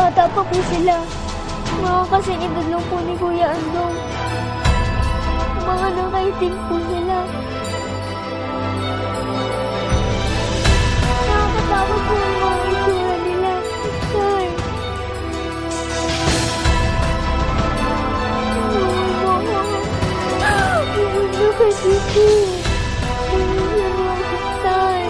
bata pa po sila. Mga kasing edad lang po ni Kuya Andong. Mga nakaiting po sila. Nakakatakot po ang mga itsura nila. Tay. Ano kasi po? Tay.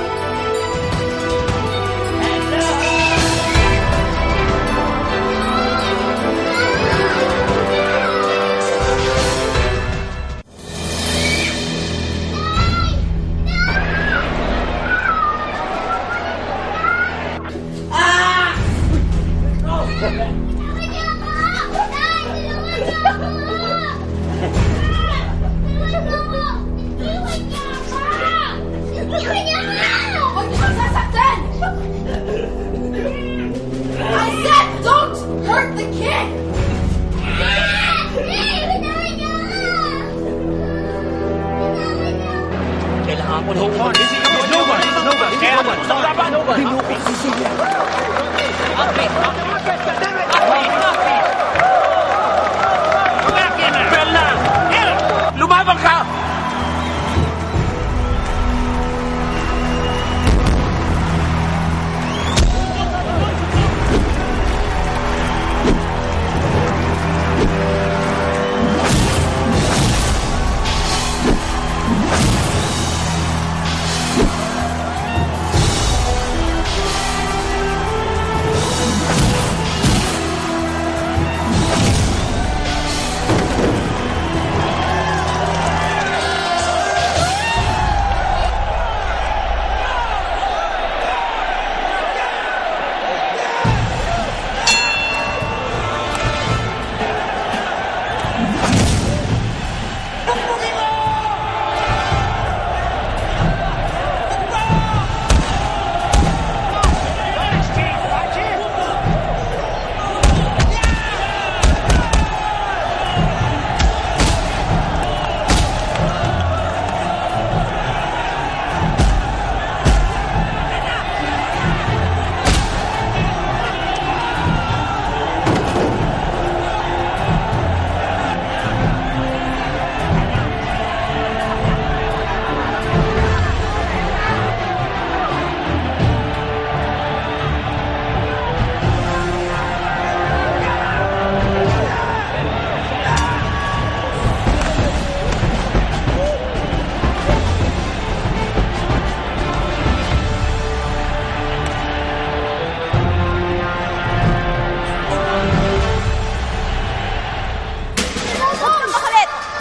Lumabang ka!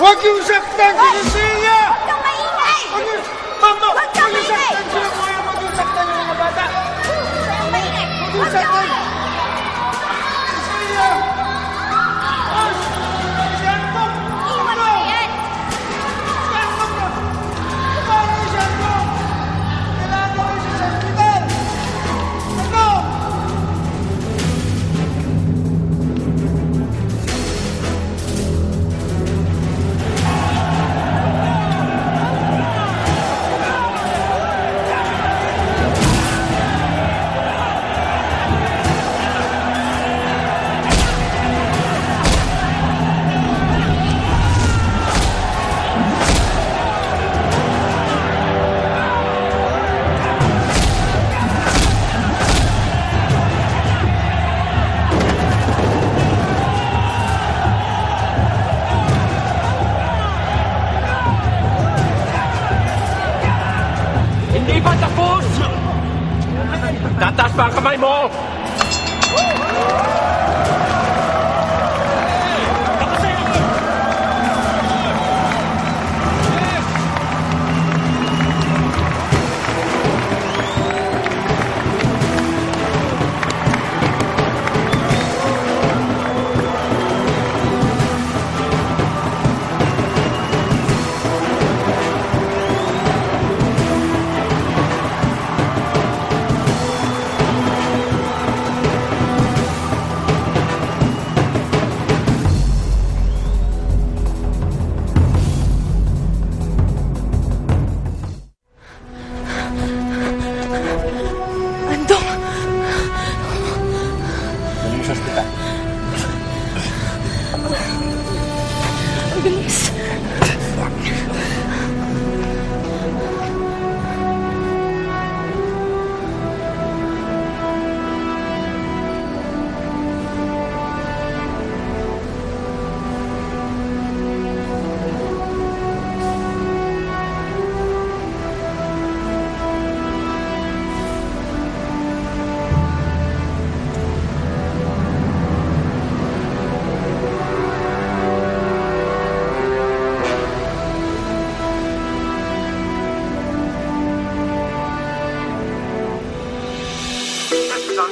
Huwag yung saktan si Cecilia! Huwag kang maingay! Mama! Huwag kang maingay! Sino po yung huwag yung saktan yung mga bata? Huwag kang maingay! Huwag yung saktan! Cecilia! Os! Si Antong! Iwan mo yan! Si Antong na! Paano si Antong? Kailangan ko kayo sa hospital! Ano? Hindi pa tapos! Tataas pa ang kamay mo!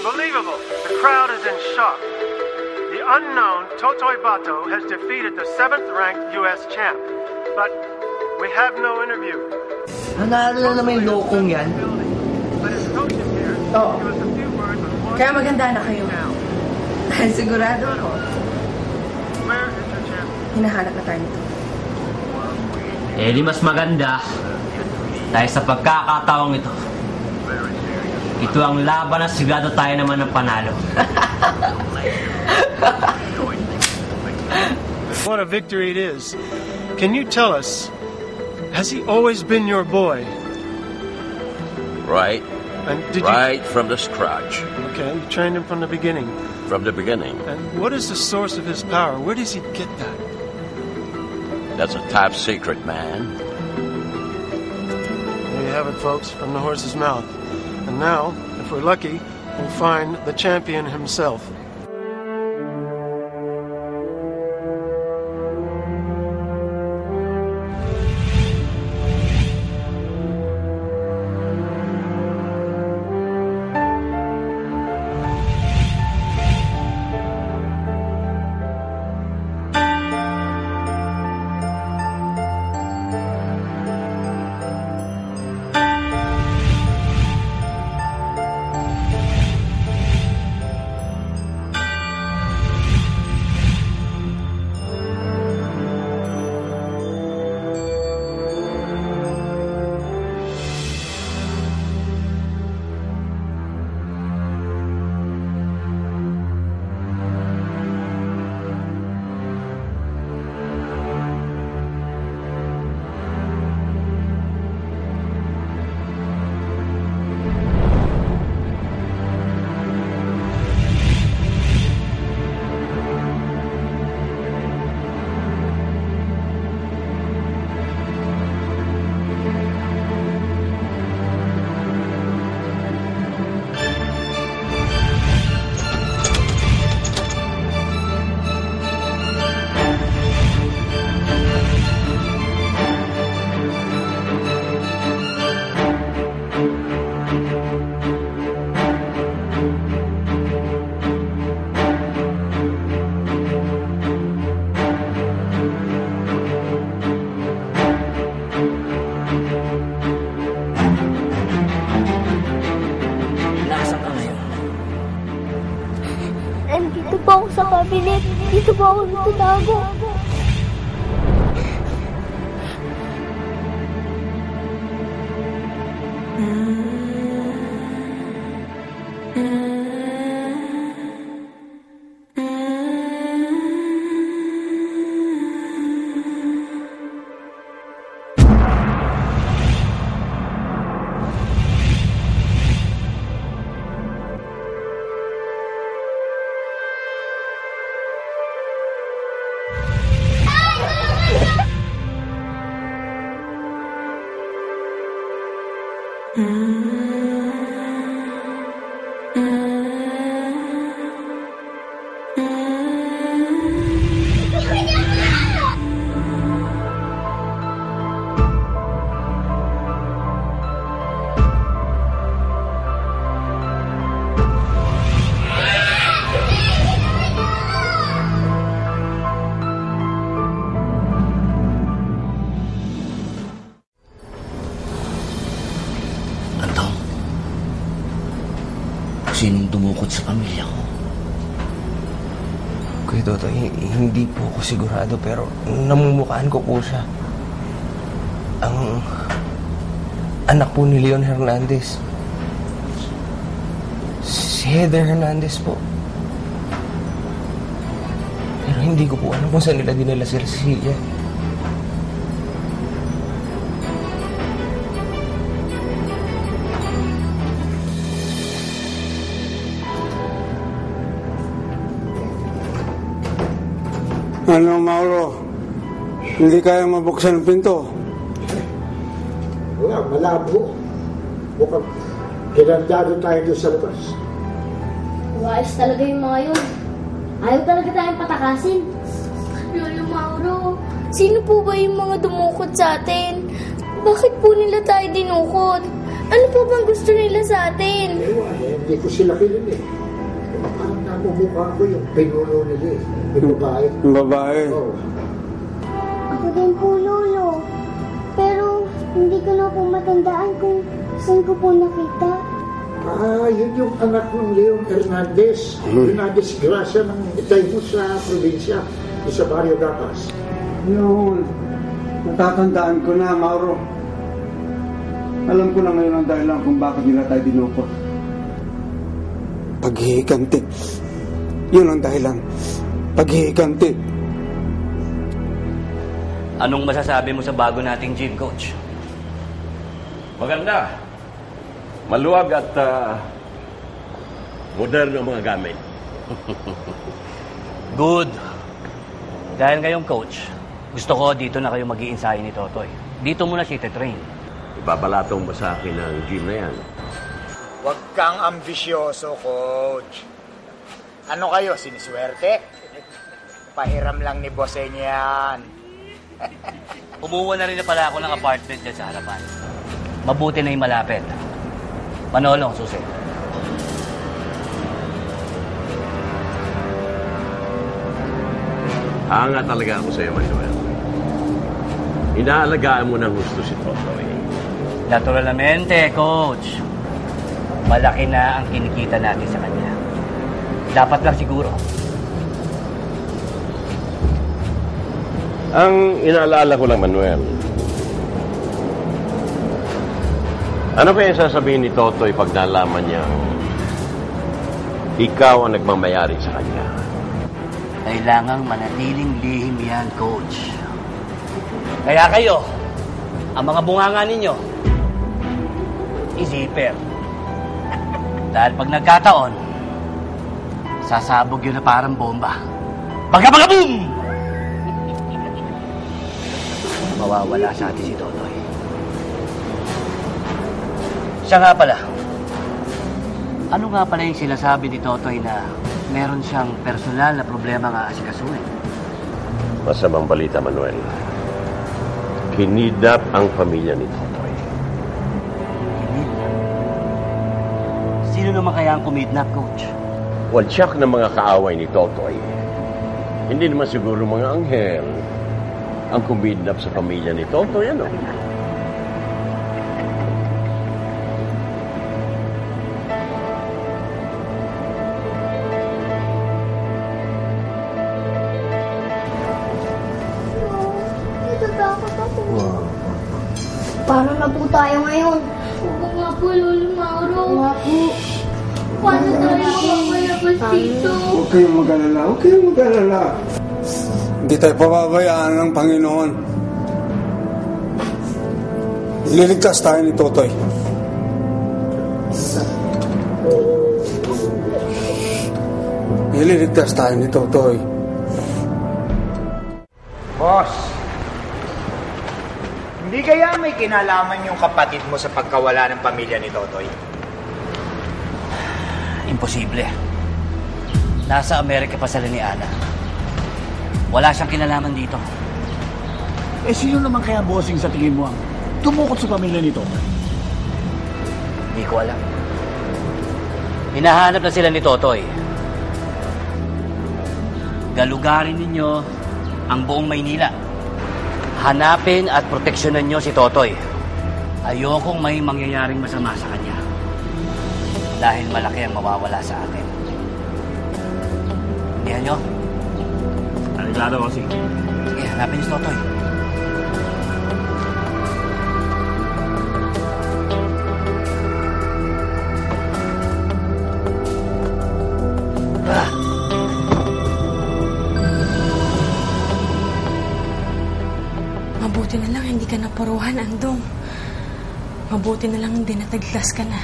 Unbelievable. The crowd is in shock. The unknown Totoy Bato has defeated the 7th-ranked U.S. champ. But we have no interview. Nanalo na naman yung lokong yan. But his coach is here. Oo. Give us a few words on what Kaya maganda na kayo. Dahil sigurado ako, where is your champion? hinahanap na tayo nito. Eh di mas maganda dahil sa pagkakataong ito. Ito ang laban na sigurado tayo naman ng panalo. What a victory it is. Can you tell us, has he always been your boy? Right. And did Right from the scratch. Okay, you trained him from the beginning. From the beginning. And what is the source of his power? Where does he get that? That's a top secret, man. There you have it, folks, from the horse's mouth. And now, if we're lucky, we'll find the champion himself. Nandito po ako sa cabinet. Dito po ako nagtatago. Sinong dumukot sa pamilya ko? Kuya Totoy, hindi po ako sigurado pero namumukhaan ko po siya. Ang anak po ni Leon Hernandez. Si Heather Hernandez po. Pero hindi ko po alam kung saan nila dinala si Cecilia. Ano, Mauro? Hindi kaya mabuksan ang pinto? Wala, malabo. Mukhang kinandado tayo doon sa labas. Wais talaga yung mga yun. Ayaw talaga tayong patakasin. Lolo Mauro, sino po ba yung mga dumukot sa atin? Bakit po nila tayo dinukot? Ano po bang gusto nila sa atin? Hindi ko sila kilala eh. Parang namumukha ko yung pinuno nila eh. Yung babae. Yung babae? Oo. Ako din po, Lolo. Pero hindi ko na po matandaan kung saan ko po nakita. Yun yung anak ng Leon Hernandez. Yung na-disgrasya ng itay mo sa probinsya, sa Barrio Dapas. Yun. Natatandaan ko na, Mauro. Alam ko na ngayon ang dahilan kung bakit nila tayo dinukot. Paghihiganti. Yun ang dahilan. Paghihiganti. Anong masasabi mo sa bago nating gym, Coach? Maganda. Maluwag at modern ang mga gamit. Good. Dahil ngayong coach, gusto ko dito na kayo mag-i-ensayo ni Totoy. Dito muna siya train. Ibabalatong ba sa akin ang gym na yan? Huwag kang ambisyoso, Coach. Ano kayo, siniswerte? Pahiram lang ni Bosse niyan. Kumuha na rin na pala ako ng apartment dyan sa harapan. Mabuti na yung malapit. Manolo, susi. Hanga talaga ako sa iyo, Manuel. Inaalagaan mo ng gusto si Totoy. Naturalmente, Coach. Malaki na ang kinikita natin sa kanya. Dapat lang siguro. Ang inaalala ko lang, Manuel, ano kaya sasabihin ni Totoy pag nalaman niyang ikaw ang nagmamayari sa kanya? Kailangang manatiling lihim yan, Coach. Kaya kayo, ang mga bunganga ninyo, isipin. Dahil pag nagkataon, sasabog yun na parang bomba. Pagka-boom! Mawawala sa atin si Totoy. Siya nga pala. Ano nga pala yung sinasabi ni Totoy na meron siyang personal na problema nga asikasuhin? Masamang balita, Manuel. Kinidnap ang pamilya ni Totoy. Kinidnap? Sino naman kaya ang kumidnap, Coach? Waltsak ng mga kaaway ni Totoy. Hindi naman siguro mga anghel ang kumidnap sa pamilya ni Totoy, ano? Natatakot ako. Paano na po tayo ngayon? Oo nga po, Lolo Mauro. Nga po. Paano tayo makapalabas dito? Huwag kayong mag-alala. Huwag kayong mag-alala. Hindi tayo pababayaan ng Panginoon. Ililigtas tayo ni Totoy. Ililigtas tayo ni Totoy. Boss, hindi kaya may kinalaman yung kapatid mo sa pagkawala ng pamilya ni Totoy? Imposible. Nasa Amerika pa sila ni Ana. Wala siyang kinalaman dito. Eh, sino naman kaya bossing sa tingin mo ang tumukot sa pamilya nito? Hindi ko alam. Hinahanap na sila ni Totoy. Galugarin ninyo ang buong Maynila. Hanapin at proteksyonan nyo si Totoy. Ayokong may mangyayaring masama sa kanya. Dahil malaki ang mawawala sa atin. Hindihan nyo? Arreglado, bossing. Sige, hanapin niyo si Totoy. Mabuti na lang hindi ka naparuhan, Andong. Mabuti na lang hindi nataglas ka na.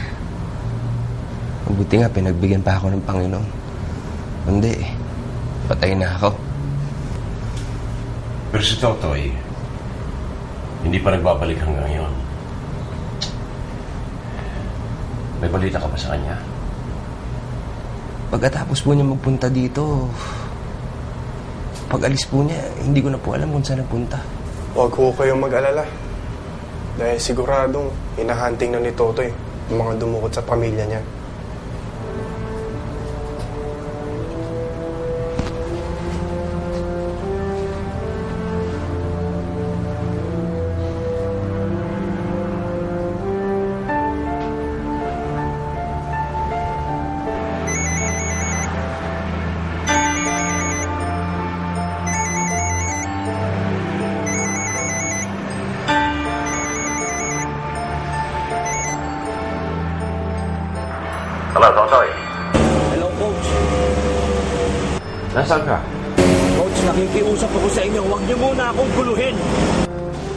Mabuti nga, pinagbigyan pa ako ng Panginoon. Hindi, patay na ako. Pero si Totoy, hindi pa nagbabalik hanggang ngayon. May balita ka ba sa kanya? Pagkatapos po niya magpunta dito, pag alis po niya, hindi ko na po alam kung saan nagpunta. Huwag ko kayong mag-alala. Dahil siguradong hinahunting na ni Totoy ang mga dumukot sa pamilya niya. Hello, Totoy. Hello, Coach. Nasaan ka? Coach, nakikiusap ako sa inyo. Huwag niyo muna akong guluhin.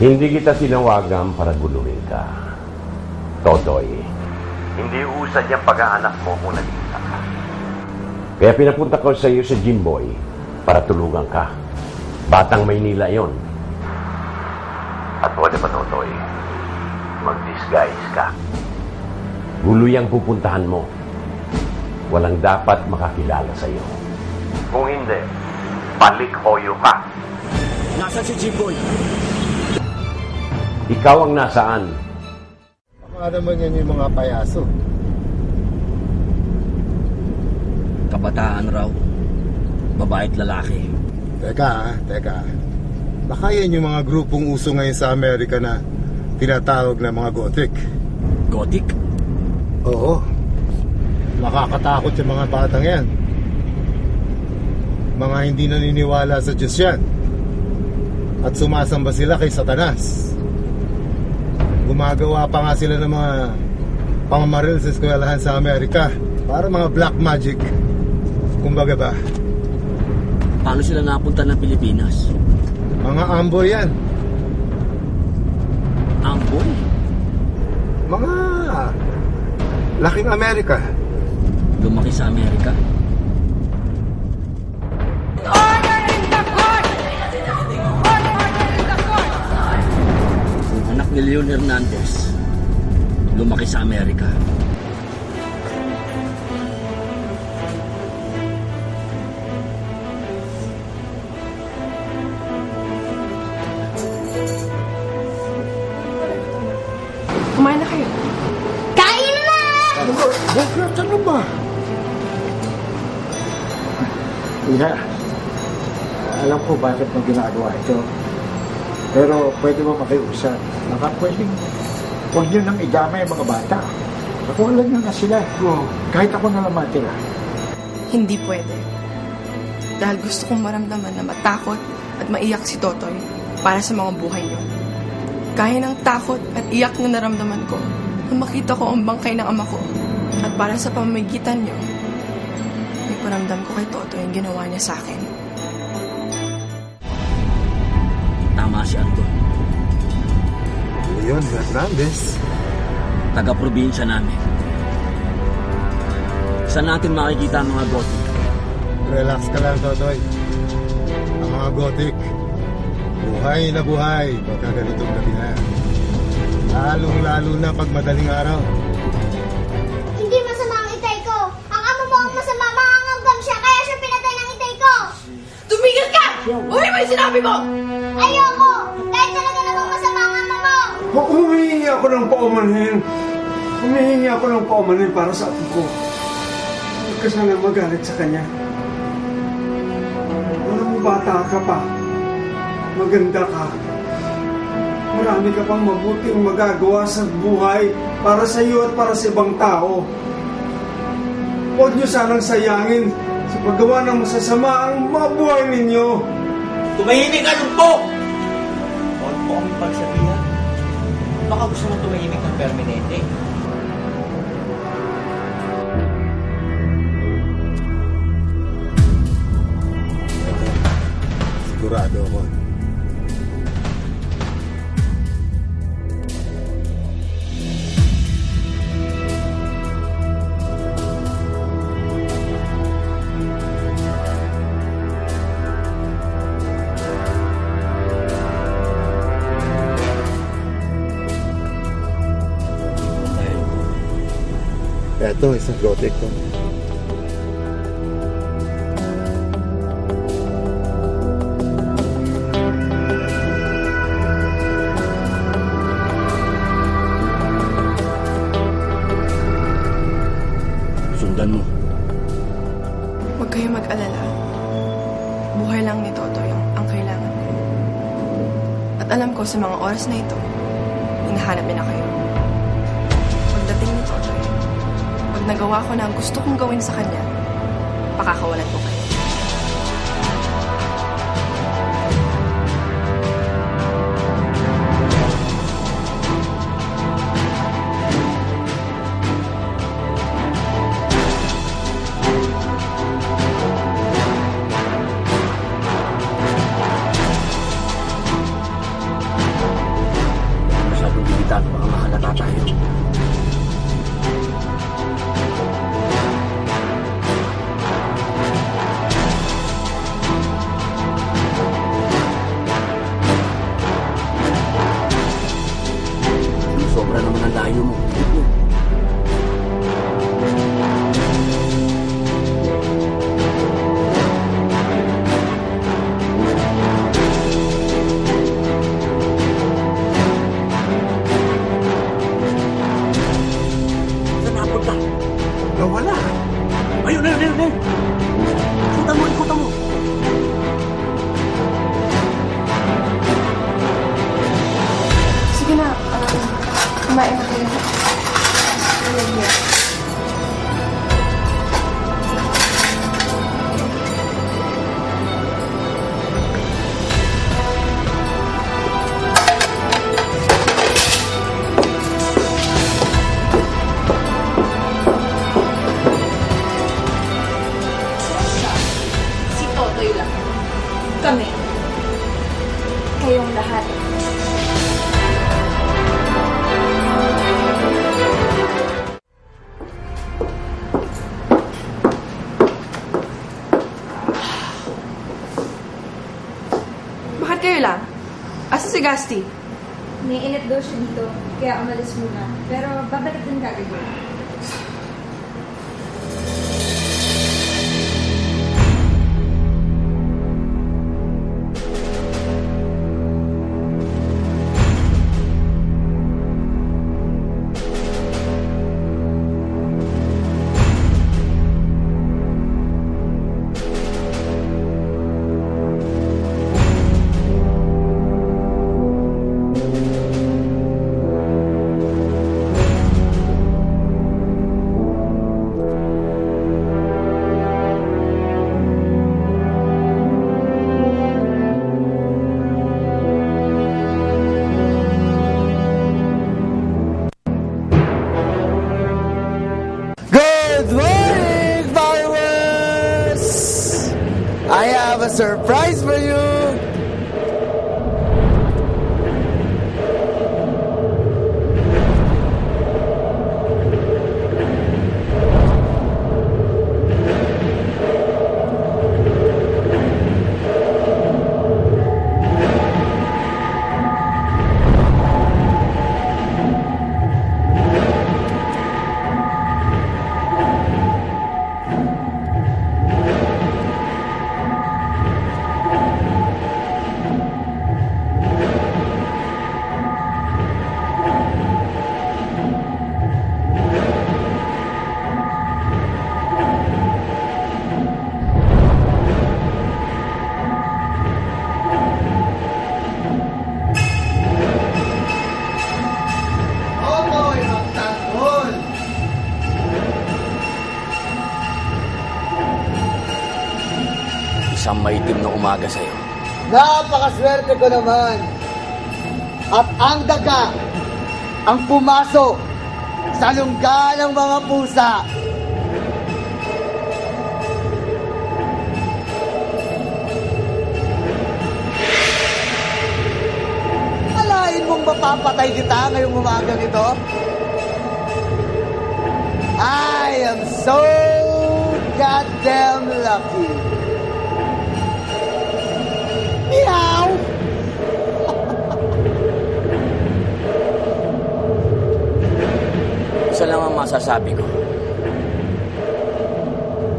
Hindi kita tinawagan para guluhin ka. Totoy, hindi usad yung pag-aanak mo kung nagkita ka. Kaya pinapunta ko sa iyo sa Jimboy para tulungan ka. Batang Maynila yon. At pwede ba, Totoy, mag-disguise ka? Guluyang pupuntahan mo. Walang dapat makakilala sa iyo. Kung hindi, balik-hoyo ka. Nasaan si Jimboy? Ikaw ang nasaan? Baka naman yan yung mga payaso. Kabataan raw. Babae at lalaki. Teka. Baka yan yung mga grupong uso ngayon sa Amerika na tinatawag na mga Gothic. Gothic? Oo. Nakakatakot yung mga batang yan. Mga hindi naniniwala sa Diyos yan. At sumasamba sila kay Satanas. Gumagawa pa nga sila ng mga pamamaril sa eskwelahan sa Amerika. Para mga black magic. Kumbaga ba? Paano sila napunta ng Pilipinas? Mga amboy yan. Amboy? Mga laking Amerika. Lumaki sa Amerika? Order in the court! Order in the court! Ang anak ni Leon Hernandez, lumaki sa Amerika. Kumain na kayo. Kain na! Buklat, ano ba? Ina, alam ko bakit mo ginagawa ito. Pero pwede mo makiusap. Baka pwedeng huwag nyo nang idamay ang mga bata. Pakuhalan nyo na sila. Kahit ako na lang matira. Hindi pwede. Dahil gusto kong maramdaman na matakot at maiyak si Totoy para sa mga buhay niyo. Kaya ng takot at iyak na naramdaman ko na makita ko ang bangkay ng ama ko. At para sa pamamagitan niyo, may paramdam ko kay Totoy ang ginawa niya sa akin. Tama si Anton. Leon Hernandez. Taga-probinsya namin. Saan natin makikita ang mga Gothic? Relax ka lang, Totoy. Ang mga Gothic, buhay na buhay pagka ganitong gabi na. Lalong-lalo na pag madaling araw. Hindi masama ang itay ko. Ang amo mo ang masama, mangangamgam siya, kaya siya pinatay ng itay ko. Tumigil ka! Uwi mo yung sinabi mo! Ayoko! Dahil talaga namang masama ang amo mo! Humihingi ako ng paumanhin. Humihingi ako ng paumanhin para sa apo ko. Huwag ka sana magalit sa kanya. Alam mo, bata ka pa. Maganda ka. Marami ka pang mabuting magagawa sa buhay para sa iyo at para sa ibang tao. Huwag niyo sanang sayangin sa paggawa ng masasama ang mga buhay ninyo. Tumahimik ka nun po! Huwag po kami pagsabihan. Baka gusto mo tumahimik ng permanente. Sigurado ako. Eto, isang Gothic to. alam ko sa mga oras na ito, hinahanap niya na kayo. Pagdating ni Totoy, pag nagawa ko na ang gusto kong gawin sa kanya, pakakawalan ko kayo. Masyadong bilitan, baka mahalata tayo. Sobra naman ang layo mo. Saan napunta? Nawala. Ayun, ayun. Ikutan mo. Sige na, kumain na kayo. Si Totoy lang. Kami. Kayong lahat. Bakit kayo lang? Asa si Gasti? May init daw siya dito, kaya umalis muna. Pero babalik din kagad yun. Good morning, followers! I have a surprise for you! Isang maitim na umaga sa'yo. Napakaswerte ko naman. At ang daga ang pumasok sa lungga ng mga pusa. Alain mong mapapatay kita ngayong umaga nito? I am so goddamn lucky. Meow! Isa lang ang masasabi ko.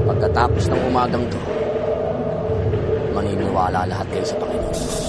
Pagkatapos ng umagang to, maniniwala lahat kayo sa Panginoon.